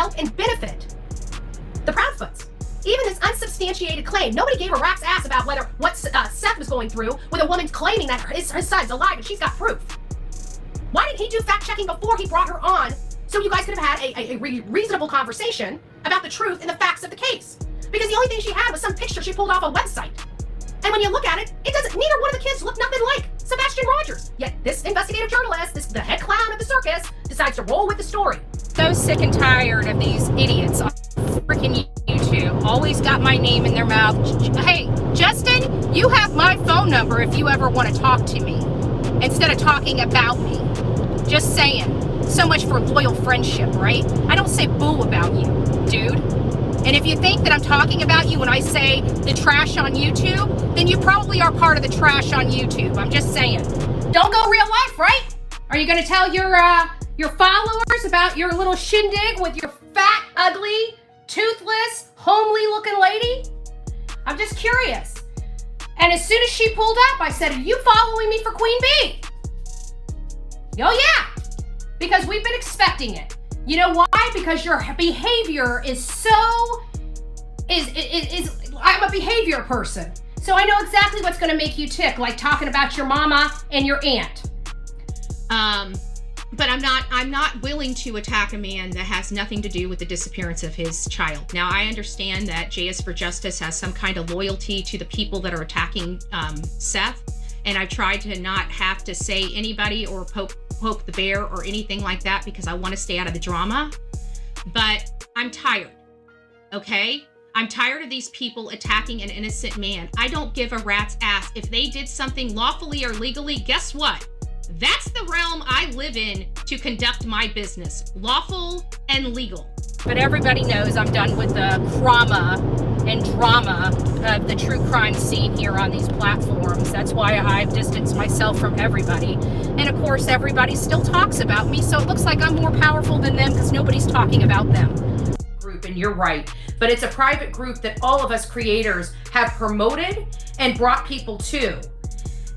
help and benefit the Proudfoots. Even this unsubstantiated claim, nobody gave a rat's ass about what Seth was going through with a woman claiming that his son's alive and she's got proof. Why didn't he do fact checking before he brought her on so you guys could have had a reasonable conversation about the truth and the facts of the case? Because the only thing she had was some picture she pulled off a website. And when you look at it, neither one of the kids look nothing like Sebastian Rogers. Yet this investigative journalist, the head clown of the circus, decides to roll with the story. So sick and tired of these idiots on freaking YouTube. Always got my name in their mouth. Hey, Justin, you have my phone number if you ever want to talk to me instead of talking about me. Just saying. So much for loyal friendship, right? I don't say boo about you, dude. And if you think that I'm talking about you when I say the trash on YouTube, then you probably are part of the trash on YouTube. I'm just saying. Don't go real life, right? Are you going to tell your followers about your little shindig with your fat, ugly, toothless, homely looking lady? I'm just curious. And as soon as she pulled up, I said, are you following me for Queen Bee? Oh yeah, because we've been expecting it. You know why? Because your behavior is I'm a behavior person. So I know exactly what's going to make you tick, like talking about your mama and your aunt. But I'm not willing to attack a man that has nothing to do with the disappearance of his child. Now, I understand that JS for Justice has some kind of loyalty to the people that are attacking Seth. And I've tried to not have to say anybody or poke the bear or anything like that because I want to stay out of the drama. But I'm tired, okay? I'm tired of these people attacking an innocent man. I don't give a rat's ass. If they did something lawfully or legally, guess what? That's the realm I live in to conduct my business. Lawful and legal. But everybody knows I'm done with the trauma and drama of the true crime scene here on these platforms. That's why I've distanced myself from everybody. And of course, everybody still talks about me, so it looks like I'm more powerful than them because nobody's talking about them. Group, and you're right, but it's a private group that all of us creators have promoted and brought people to.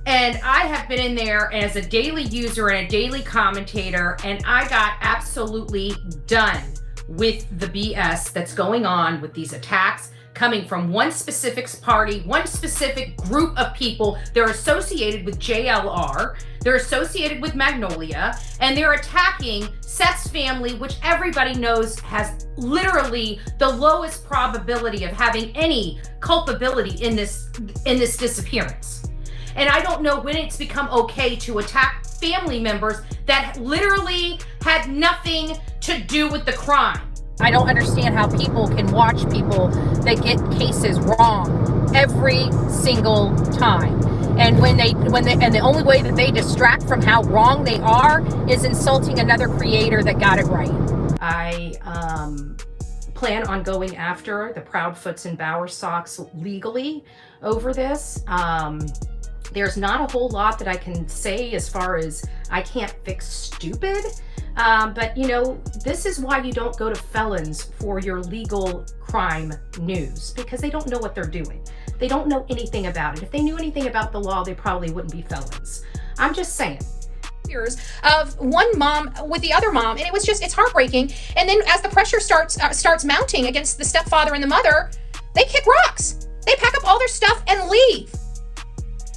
And I have been in there as a daily user and a daily commentator, and I got absolutely done with the BS that's going on with these attacks coming from one specific party, one specific group of people. They're associated with JLR, they're associated with Magnolia, and they're attacking Seth's family, which everybody knows has literally the lowest probability of having any culpability in this disappearance. And I don't know when it's become okay to attack family members that literally had nothing to do with the crime. I don't understand how people can watch people that get cases wrong every single time. And when the only way that they distract from how wrong they are is insulting another creator that got it right. I plan on going after the Proudfoots and Bowersox legally over this. There's not a whole lot that I can say as far as I can't fix stupid, but you know, this is why you don't go to felons for your legal crime news, because they don't know what they're doing. They don't know anything about it. If they knew anything about the law, they probably wouldn't be felons. I'm just saying. Of one mom with the other mom, and it's heartbreaking. And then as the pressure starts mounting against the stepfather and the mother, they kick rocks. They pack up all their stuff and leave.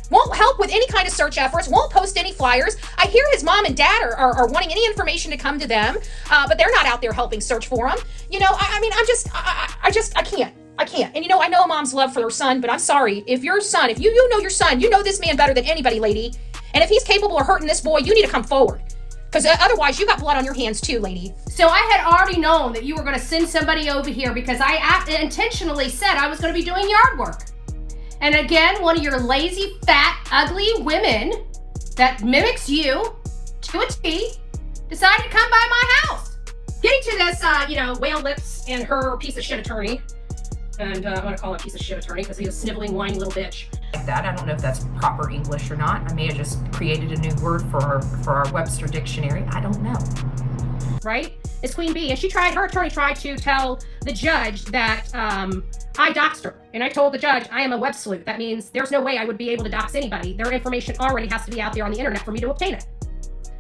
Won't help with any kind of search efforts, won't post any flyers. I hear his mom and dad are wanting any information to come to them, but they're not out there helping search for him. You know, I can't. And you know, I know a mom's love for her son, but I'm sorry. If your son, if you know your son, you know this man better than anybody, lady. And if he's capable of hurting this boy, you need to come forward. Because otherwise, you got blood on your hands too, lady. So I had already known that you were going to send somebody over here because I intentionally said I was going to be doing yard work. And again, one of your lazy, fat, ugly women that mimics you to a T decided to come by my house. Getting to this, Whale Lips and her piece of shit attorney. And I'm going to call him piece of shit attorney because he's a sniveling, whiny little bitch. Like that. I don't know if that's proper English or not. I may have just created a new word for our Webster dictionary. I don't know. Right? It's Queen Bee. And her attorney tried to tell the judge that I doxed her. And I told the judge, I am a web sleuth. That means there's no way I would be able to dox anybody. Their information already has to be out there on the internet for me to obtain it.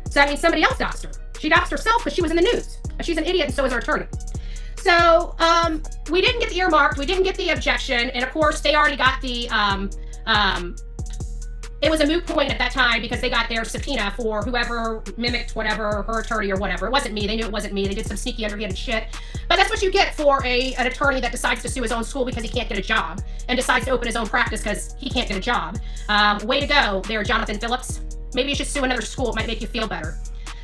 So that means somebody else doxed her. She doxed herself because she was in the news. She's an idiot and so is her attorney. So we didn't get the earmarked, we didn't get the objection, and of course they already got the it was a moot point at that time because they got their subpoena for whoever mimicked whatever, her attorney or whatever. It wasn't me. They knew it wasn't me. They did some sneaky underhanded shit. But that's what you get for an attorney that decides to sue his own school because he can't get a job and decides to open his own practice because he can't get a job. Way to go there, Jonathan Phillips. Maybe you should sue another school. It might make you feel better.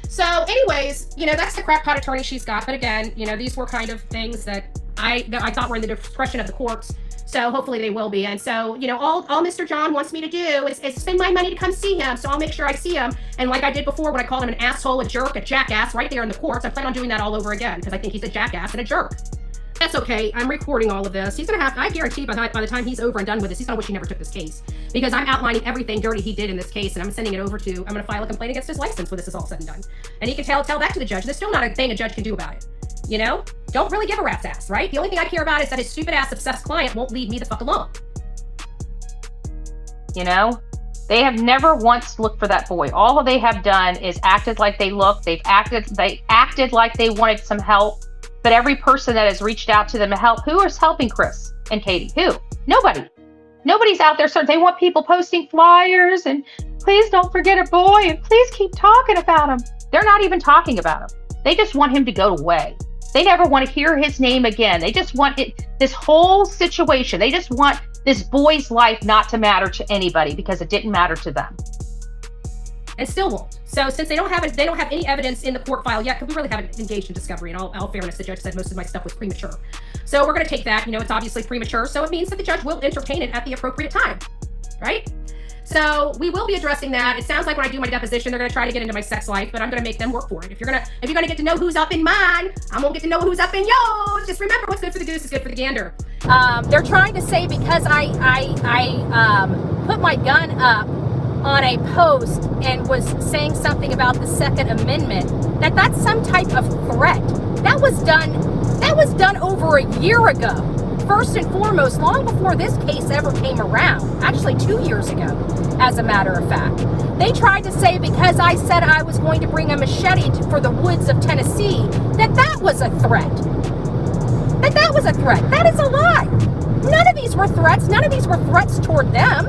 So anyways, that's the crackpot attorney she's got. But again, these were kind of things that I thought were in the discretion of the courts. So hopefully they will be. And so, all Mr. John wants me to do is spend my money to come see him. So I'll make sure I see him. And like I did before when I called him an asshole, a jerk, a jackass right there in the courts, I plan on doing that all over again because I think he's a jackass and a jerk. That's okay. I'm recording all of this. He's going to have, I guarantee by the time he's over and done with this, he's going to wish he never took this case because I'm outlining everything dirty he did in this case and I'm sending it over to, I'm going to file a complaint against his license when this is all said and done. And he can tell that to the judge. There's still not a thing a judge can do about it. Don't really give a rat's ass, right? The only thing I care about is that his stupid ass obsessed client won't leave me the fuck alone. They have never once looked for that boy. All they have done is acted like they looked. They acted like they wanted some help. But every person that has reached out to them to help, who is helping Chris and Katie? Who? Nobody. Nobody's out there. They want people posting flyers and please don't forget a boy and please keep talking about him. They're not even talking about him. They just want him to go away. They never want to hear his name again. They just want this whole situation. They just want this boy's life not to matter to anybody because it didn't matter to them. And still won't. So since they don't have any evidence in the court file yet, because we really haven't engaged in discovery. In all fairness, the judge said most of my stuff was premature. So we're going to take that. It's obviously premature. So it means that the judge will entertain it at the appropriate time, right? So we will be addressing that. It sounds like when I do my deposition, they're going to try to get into my sex life, but I'm going to make them work for it. If you're going to get to know who's up in mine, I'm going to get to know who's up in yours. Just remember, what's good for the goose is good for the gander. They're trying to say because I put my gun up on a post and was saying something about the Second Amendment, that's some type of threat. That was done over a year ago. First and foremost, long before this case ever came around, actually 2 years ago, as a matter of fact. They tried to say because I said I was going to bring a machete for the woods of Tennessee, that was a threat. That was a threat. That is a lie. None of these were threats. None of these were threats toward them.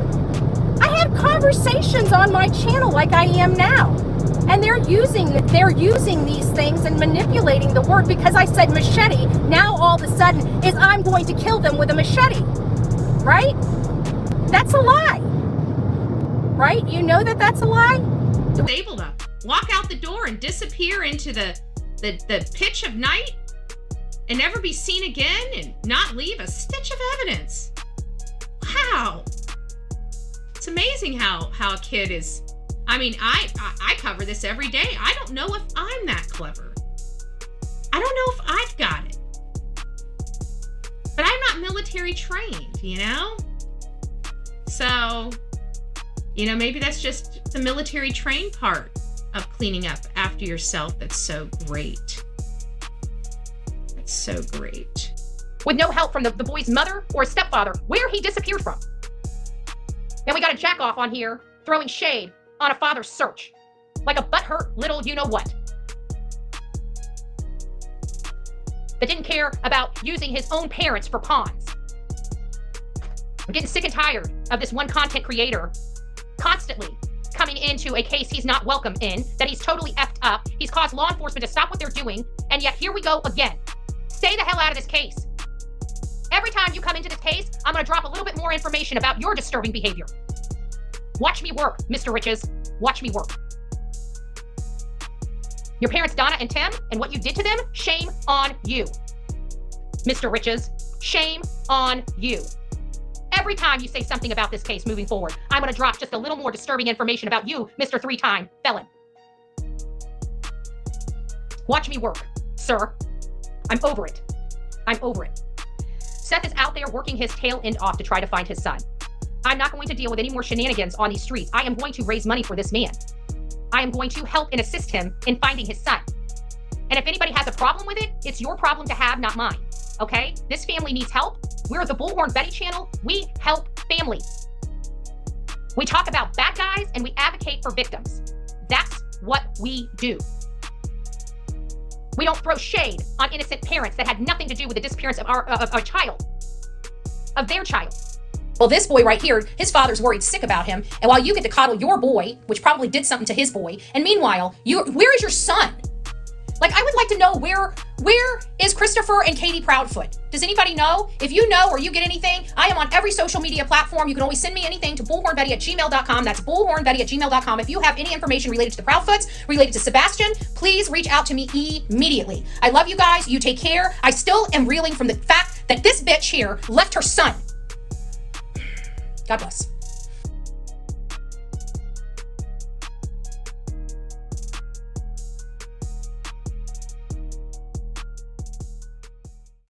I had conversations on my channel like I am now. And they're using these things and manipulating the word because I said machete. Now all of a sudden is I'm going to kill them with a machete, right? That's a lie, right? You know that's a lie. Able to walk out the door and disappear into the pitch of night and never be seen again and not leave a stitch of evidence. Wow, it's amazing how a kid is. I mean, I cover this every day. I don't know if I'm that clever. I don't know if I've got it. But I'm not military trained, So, maybe that's just the military trained part of cleaning up after yourself. That's so great. That's so great. With no help from the boy's mother or stepfather, where he disappeared from. And we got a jack-off on here throwing shade on a father's search, like a butthurt little you-know-what. That didn't care about using his own parents for pawns. I'm getting sick and tired of this one content creator constantly coming into a case he's not welcome in, that he's totally effed up. He's caused law enforcement to stop what they're doing, and yet here we go again. Stay the hell out of this case. Every time you come into this case, I'm going to drop a little bit more information about your disturbing behavior. Watch me work, Mr. Riches. Watch me work. Your parents, Donna and Tim, and what you did to them, shame on you. Mr. Riches, shame on you. Every time you say something about this case moving forward, I'm going to drop just a little more disturbing information about you, Mr. Three-time felon. Watch me work, sir. I'm over it. I'm over it. Seth is out there working his tail end off to try to find his son. I'm not going to deal with any more shenanigans on these streets. I am going to raise money for this man. I am going to help and assist him in finding his son. And if anybody has a problem with it, it's your problem to have, not mine. Okay? This family needs help. We're the Bullhorn Betty channel. We help families. We talk about bad guys and we advocate for victims. That's what we do. We don't throw shade on innocent parents that had nothing to do with the disappearance of a child, of their child. Well, this boy right here, his father's worried sick about him, and while you get to coddle your boy, which probably did something to his boy, and meanwhile, where is your son? Like, I would like to know where is Christopher and Katie Proudfoot? Does anybody know? If you know or you get anything, I am on every social media platform. You can always send me anything to bullhornbetty@gmail.com. That's bullhornbetty@gmail.com. If you have any information related to the Proudfoots, related to Sebastian, please reach out to me immediately. I love you guys. You take care. I still am reeling from the fact that this bitch here left her son. God bless.